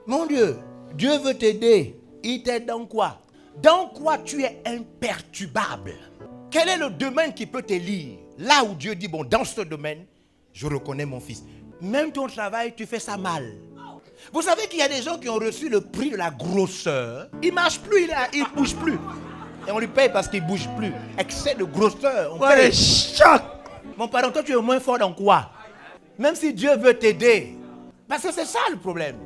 Mon Dieu, Dieu veut t'aider. Il t'aide dans quoi? Dans quoi tu es imperturbable? Quel est le domaine qui peut t'élire? Là où Dieu dit, bon, dans ce domaine, je reconnais mon fils. Même ton travail, tu fais ça mal. Vous savez qu'il y a des gens qui ont reçu le prix de la grosseur. Il ne marche plus, il ne bouge plus. Et on lui paye parce qu'il ne bouge plus. Excès de grosseur. On paye. Choc. Mon pardon, toi tu es moins fort dans quoi? Même si Dieu veut t'aider. Parce que c'est ça le problème.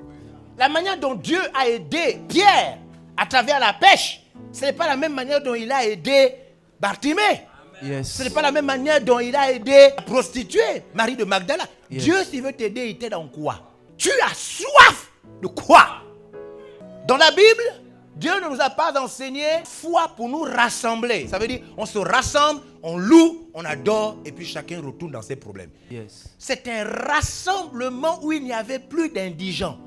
La manière dont Dieu a aidé Pierre à travers la pêche, ce n'est pas la même manière dont il a aidé Bartimée. Yes. Ce n'est pas la même manière dont il a aidé la prostituée, Marie de Magdala. Yes. Dieu, s'il veut t'aider, il t'aide dans quoi? Tu as soif de quoi? Dans la Bible, Dieu ne nous a pas enseigné foi pour nous rassembler. Ça veut dire, on se rassemble, on loue, on adore, et puis chacun retourne dans ses problèmes. Yes. C'est un rassemblement où il n'y avait plus d'indigents.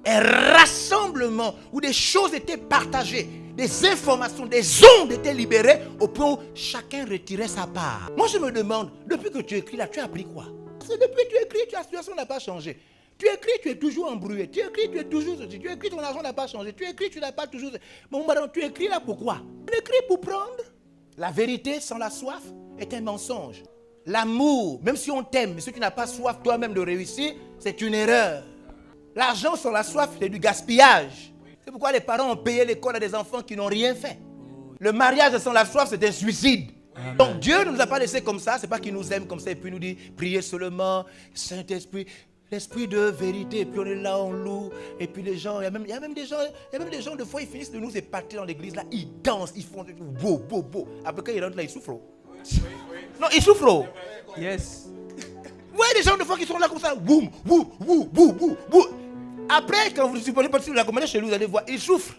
Un rassemblement où des choses étaient partagées, des informations, des ondes étaient libérées au point où chacun retirait sa part. Moi, je me demande, depuis que tu écris là, tu as appris quoi? Parce que depuis que tu écris, ta situation n'a pas changé. Tu écris, tu es toujours embrouillé. Tu écris, tu es toujours ceci. Tu écris, ton argent n'a pas changé. Tu écris, tu n'as pas toujours... Bon, madame, tu écris là pourquoi? Tu écris pour prendre. La vérité sans la soif est un mensonge. L'amour, même si on t'aime, mais si tu n'as pas soif toi-même de réussir, c'est une erreur. L'argent sans la soif, c'est du gaspillage. C'est pourquoi les parents ont payé l'école à des enfants qui n'ont rien fait. Le mariage sans la soif, c'est un suicide. Amen. Donc Dieu ne nous a pas laissés comme ça. C'est pas qu'il nous aime comme ça et puis nous dit, priez seulement, Saint-Esprit. L'esprit de vérité, et puis on est là, on loue, et puis les gens, il y a même des gens, de fois, ils finissent de nous épater dans l'église, là, ils dansent, ils font beau, beau, beau. Après, quand ils rentrent là, ils souffrent. Non, ils souffrent. Yes. Vous voyez des gens, de fois, qui sont là comme ça, boum, boum, boum, boum, boum, boum. Après, quand vous supposez partir de la commande chez nous, vous allez voir, ils souffrent.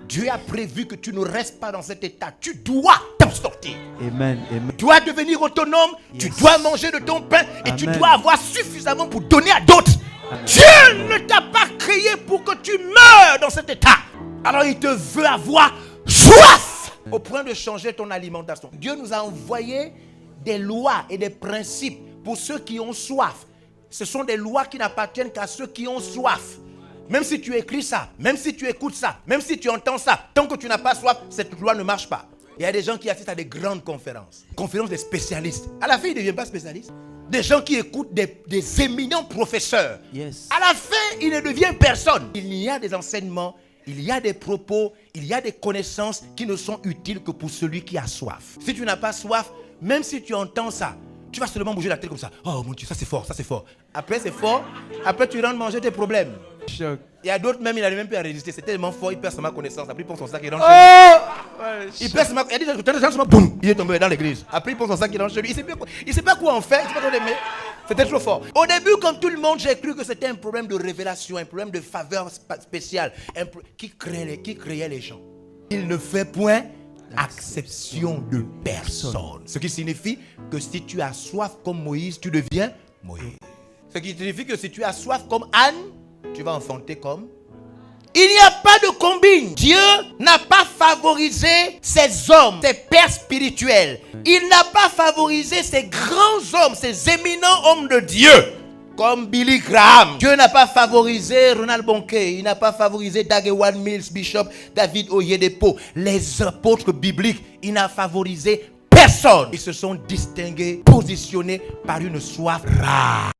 Dieu a prévu que tu ne restes pas dans cet état. Tu dois t'en sortir. Amen. Amen. Tu dois devenir autonome. Yes. Tu dois manger de ton pain. Et Amen. Tu dois avoir suffisamment pour donner à d'autres. Amen. Dieu ne t'a pas créé pour que tu meurs dans cet état. Alors il te veut avoir soif au point de changer ton alimentation. Dieu nous a envoyé des lois et des principes pour ceux qui ont soif. Ce sont des lois qui n'appartiennent qu'à ceux qui ont soif. Même si tu écris ça, même si tu écoutes ça, même si tu entends ça, tant que tu n'as pas soif, cette loi ne marche pas. Il y a des gens qui assistent à des grandes conférences. Conférences des spécialistes. À la fin, ils ne deviennent pas spécialistes. Des gens qui écoutent des éminents professeurs. Yes. À la fin, ils ne deviennent personne. Il y a des enseignements, il y a des propos, il y a des connaissances qui ne sont utiles que pour celui qui a soif. Si tu n'as pas soif, même si tu entends ça, tu vas seulement bouger la tête comme ça. Oh mon Dieu, ça c'est fort, ça c'est fort. Après c'est fort, après tu rentres manger tes problèmes. Choc. Il y a d'autres même, il n'arrive même plus à résister. C'est tellement fort, il perd sa connaissance. Après il prend son sac, il rentre chez lui. Il perd sa il y a des gens, boum, il est tombé dans l'église. Après il prend son sac, il rentre chez lui. Il ne sait pas quoi en faire, il ne sait pas quoi aimer. C'était trop fort. Au début, comme tout le monde, j'ai cru que c'était un problème de révélation, un problème de faveur spéciale qui créait les gens. Il ne fait point acception de personne. Ce qui signifie que si tu as soif comme Moïse, tu deviens Moïse. Ce qui signifie que si tu as soif comme Anne, tu vas enfanter comme... Il n'y a pas de combine. Dieu n'a pas favorisé ces hommes, ces pères spirituels. Il n'a pas favorisé ces grands hommes, ces éminents hommes de Dieu, comme Billy Graham. Dieu n'a pas favorisé Ronald Bonquet. Il n'a pas favorisé Dag Heward-Mills, Bishop David Oyedepo. Les apôtres bibliques, il n'a favorisé personne. Ils se sont distingués, positionnés par une soif rare.